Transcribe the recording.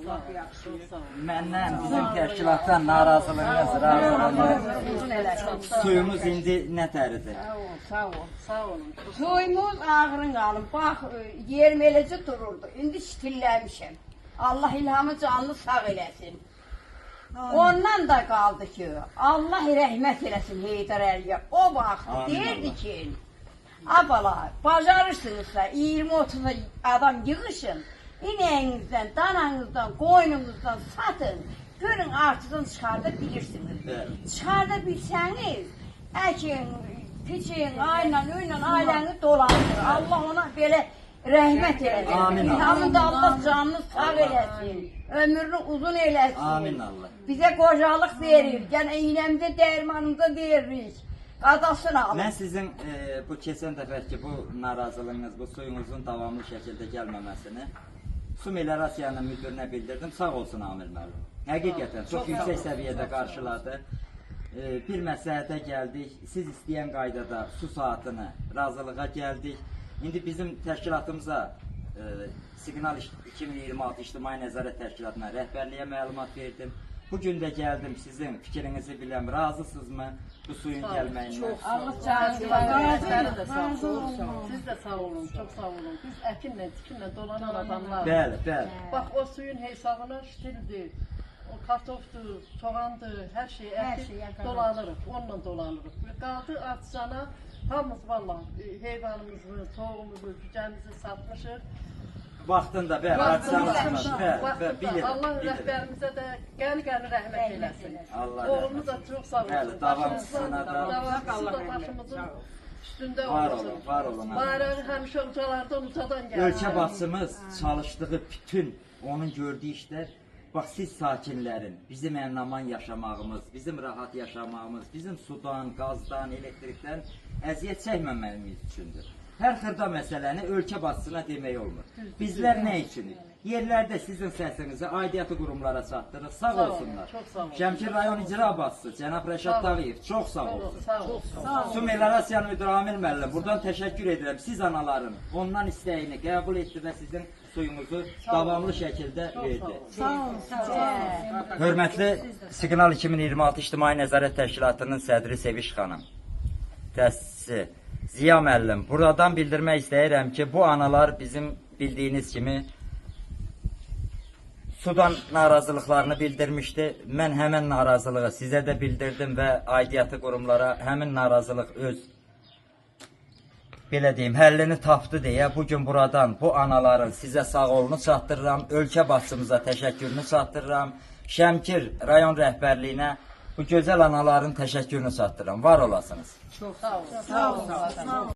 Məndən, bizim təşkilatdan narazılığınız, razılığınız, suyumuz indi nə təridir? Sağ olun. Suyumuz ağırın qalın. Bax, yerim eləcə dururdu. İndi şitilləmişəm. Allah ilhamı canlı sağ eləsin. Ondan da qaldı ki, Allah rəhmət eləsin Heydər Əliyə. O vaxt deyirdi ki, abala, bacarırsınızsa 20-30 adam yığışın, inəyinizdən, dananızdan, qoynunuzdan satın, görün artıdan çıxarda bilirsiniz. Çıxarda bilsəniz, əkin, piçin, ayla, ailəniz dolanır. Allah ona belə rəhmət eləsin. Amin. İlhamı da Allah canını sağ eləsin. Ömrünü uzun eləsin. Amin Allah. Bizə qocalıq verir. Gənə iynəmizə, dəyirmanımıza veririk. Qadasını alın. Mən sizin bu keçən dəfəki bu narazılığınız, bu suyunuzun davamlı şəkildə gəlməməsini Su Meliorasiyanın müdürünə bildirdim. Sağ olsun Amir müəllim. Həqiqətən çox yüksək səviyyədə qarşıladı. Bir məsləhətə gəldik. Siz istəyən qaydada su saatını razılığa gəldik. İndi bizim təşkilatımıza Siqnal 2026 İctimai Nəzarət Təşkilatına rəhbərliyə məlumat verdim. Bugün də gəldim sizin fikrinizi biləm, razısınızmı bu suyun gəlməyinə? Allah canınızı Siz de sağ olun, çok sağ olun. Biz əkinlə, tikinlə dolanan adamlar. Bəli. Bak o suyun hesabına şitildir. O kartofdur, soğandır, her şey dolanırıq, onunla dolanırıq. Qaldı artacana hamımız valla heyvanımızı, toğumuzu, cücəmizi satmışıq. Vaxtında bəli, Vaxtında Allah rəhbərimizə də qəni rəhmət eləsin. Oğlumuz da çox sağ olsun. Bəli, davamçısına da. Davamçısı da başımızın üstündə olsun. Var olun. Bayrağı həmişə ucalardan ucadan gəlir. Ölkə başçımız çalışdığı bütün, onun gördüyü işlər, bax siz sakinlərin bizim əmin-aman yaşamağımız, bizim rahat yaşamağımız, bizim sudan, qazdan, elektrikdən əziyyət çəkməməyimiz üçündür. Hər xırda məsələni ölkə başçısına demək olmur. Bizlər nə üçündür? Yerlərdə sizin səsinizi aidiyyatı qurumlara çatdırır. Sağ olsunlar. Şəmkir rayon icra başçısı cənab Rəşad Tağıyev çox sağ olsun. Su Meliorasiyanın müdiri Amir müəllim, buradan təşəkkür edirəm. Siz anaların ondan istəyini qəbul etdi və sizin suyunuzu davamlı şəkildə verdi. Hörmətli Siqnal 2026 İctimai Nəzarət Təşkilatının sədri Seviş xanım, təsisçisi Ziya müəllim, buradan bildirmək istəyirəm ki, bu analar bizim bildiyiniz kimi sudan narazılıqlarını bildirmişdi. Mən həmin narazılığı sizə də bildirdim və aidiyyatı qurumlara həmin narazılıq öz belə deyim, həllini tapdı deyə bugün buradan bu anaların sizə sağolunu çatdırıram, ölkə başçımıza təşəkkürünü çatdırıram, Şəmkir rayon rəhbərliyinə bu gözəl anaların təşəkkürünü çatdırıram. Var olasınız. Çok sağ olun. Sağ olun.